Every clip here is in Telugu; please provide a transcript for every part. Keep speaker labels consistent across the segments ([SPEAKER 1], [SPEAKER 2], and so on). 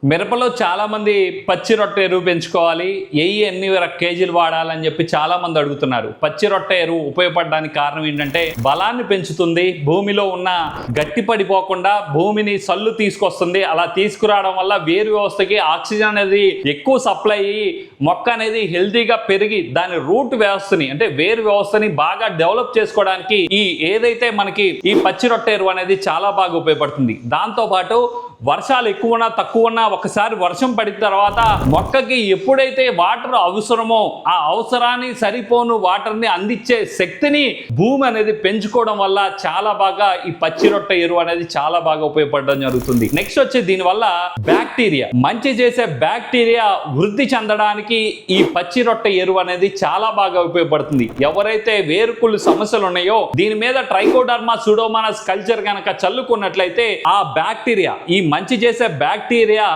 [SPEAKER 1] మిరపలో చాలా మంది పచ్చి రొట్టె ఎరువు పెంచుకోవాలి, ఎన్ని కేజీలు వాడాలని చెప్పి చాలా మంది అడుగుతున్నారు. పచ్చి రొట్టె ఎరువు ఉపయోగపడడానికి కారణం ఏంటంటే బలాన్ని పెంచుతుంది, భూమిలో ఉన్న గట్టి పడిపోకుండా భూమిని సల్లు తీసుకొస్తుంది. అలా తీసుకురావడం వల్ల వేరు వ్యవస్థకి ఆక్సిజన్ అనేది ఎక్కువ సప్లై అయ్యి మొక్క అనేది హెల్తీగా పెరిగి దాని రూట్ వ్యవస్థని అంటే వేరు వ్యవస్థని బాగా డెవలప్ చేసుకోవడానికి ఏదైతే మనకి ఈ పచ్చి రొట్టె ఎరువు అనేది చాలా బాగా ఉపయోగపడుతుంది. దాంతోపాటు వర్షాలు ఎక్కువ ఉన్నా తక్కువ ఉన్నా ఒకసారి వర్షం పడిన తర్వాత మొక్కకి ఎప్పుడైతే వాటర్ అవసరమో ఆ అవసరాన్ని సరిపోను వాటర్ని అందించే శక్తిని భూమి అనేది పెంచుకోవడం వల్ల చాలా బాగా ఈ పచ్చి రొట్టె ఎరువు అనేది చాలా బాగా ఉపయోగపడడం జరుగుతుంది. నెక్స్ట్ వచ్చి దీనివల్ల బ్యాక్టీరియా మంచి చేసే బ్యాక్టీరియా వృద్ధి చెందడానికి ఈ పచ్చి రొట్టె ఎరువు అనేది చాలా బాగా ఉపయోగపడుతుంది. ఎవరైతే వేరుకుళ్ళు సమస్యలు ఉన్నాయో దీని మీద ట్రైకోడర్మా సూడోమోనాస్ కల్చర్ కనుక చల్లుకున్నట్లయితే ఆ బ్యాక్టీరియా ఈ మంచి చేసే బ్యాక్టీరియా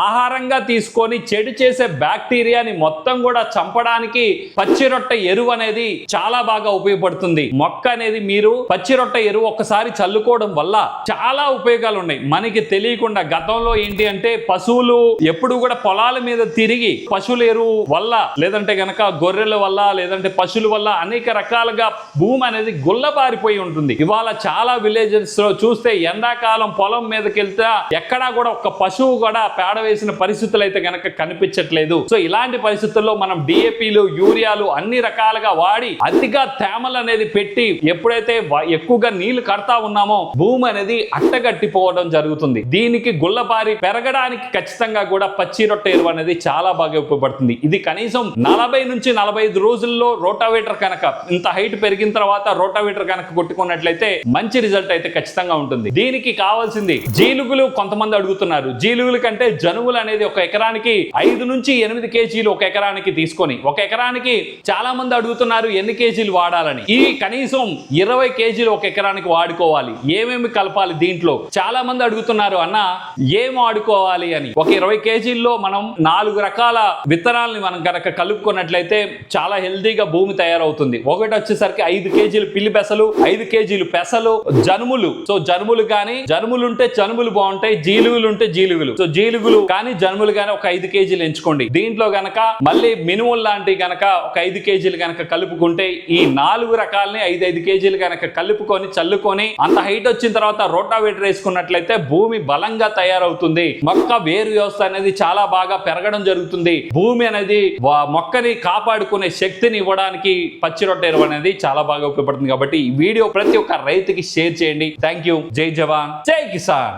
[SPEAKER 1] ఆహారంగా తీసుకొని చెడు చేసే బ్యాక్టీరియాని మొత్తం కూడా చంపడానికి పచ్చి రొట్టె ఎరువు అనేది చాలా బాగా ఉపయోగపడుతుంది. మొక్క అనేది మీరు పచ్చి రొట్టె ఎరువు ఒక్కసారి చల్లుకోవడం వల్ల చాలా ఉపయోగాలు ఉన్నాయి. మనకి తెలియకుండా గతంలో ఏంటి అంటే పశువులు ఎప్పుడు కూడా పొలాల మీద తిరిగి పశువుల ఎరువు వల్ల లేదంటే గనక గొర్రెల వల్ల లేదంటే పశువుల వల్ల అనేక రకాలుగా భూమి అనేది గుల్లబారిపోయి ఉంటుంది. ఇవాళ చాలా విలేజెస్ లో చూస్తే ఎండాకాలం పొలం మీదకి వెళ్తే ఎక్కడా కూడా ఒక పశువు కూడా పేడ వేసిన పరిస్థితులు అయితే గనక కనిపించట్లేదు. సో ఇలాంటి పరిస్థితుల్లో మనం డిఏపీలు యూరియాలు అన్ని రకాలుగా వాడి అతిగా తేమలు అనేది పెట్టి ఎప్పుడైతే ఎక్కువగా నీళ్లు కడతా ఉన్నామో భూమి అనేది అట్టగట్టిపోవడం జరుగుతుంది. దీనికి గుల్లబారి పెరగడానికి ఖచ్చితంగా కూడా పచ్చి రొట్టె ఎరువు అనేది చాలా బాగా ఉపయోగపడుతుంది. ఇది కనీసం 40 నుంచి 45 రోజుల్లో రోటావేటర్ కనుక ఇంత హైట్ పెరిగిన తర్వాత రోటావేటర్ కనుక కొట్టుకున్నట్లయితే మంచి రిజల్ట్ అయితే ఖచ్చితంగా ఉంటుంది. దీనికి కావాల్సింది జీలుగులు కొంతమంది అడుగుతున్నారు. జీలుగుల కంటే జనుములు అనేది ఒక ఎకరానికి 5 నుంచి 8 కేజీలు ఒక ఎకరానికి తీసుకొని ఒక ఎకరానికి చాలా మంది అడుగుతున్నారు ఎన్ని కేజీలు వాడాలని. ఈ కనీసం 20 కేజీలు ఒక ఎకరానికి వాడుకోవాలి. ఏమేమి కలపాలి దీంట్లో చాలా మంది అడుగుతున్నారు అన్న ఏం వాడుకోవాలి అని. ఒక 20 కేజీల్లో మనం 4 రకాల విత్తనాలని మనం కనుక కలుపుకున్నట్లయితే చాలా హెల్తీగా భూమి తయారవుతుంది. ఒకటి వచ్చేసరికి 5 కేజీలు పిల్లి పెసలు, 5 కేజీలు పెసలు, జనుములు. సో జనుములు కానీ జనుములు ఉంటే జనుములు బాగుంటాయి, జీలుగులు ఉంటే జీలుగులు. సో జీలుగులు కానీ జనుములు కానీ ఒక 5 కేజీలు ఎంచుకోండి. దీంట్లో గనక మళ్ళీ మినుములు లాంటివి గనక ఒక 5 కేజీలు గనక కలుపుకుంటే ఈ 4 రకాలని 5 కేజీలు గనక కలుపుకొని చల్లుకొని అంత హైట్ వచ్చిన తర్వాత రోటావేటర్ వేసుకున్నట్లయితే భూమి బలంగా తయారవుతుంది. మొక్క వేరు వ్యవస్థ అనేది చాలా బాగా పెరగడం జరుగుతుంది. భూమి అనేది మొక్కని కాపాడుకునే శక్తిని ఇవ్వడానికి పచ్చి రొట్టె ఎరువు అనేది చాలా బాగా ఉపయోగపడుతుంది. కాబట్టి ఈ వీడియో ప్రతి ఒక్క రైతుకి షేర్ చేయండి. Thank you. జై జవాన్, జై కిసాన్.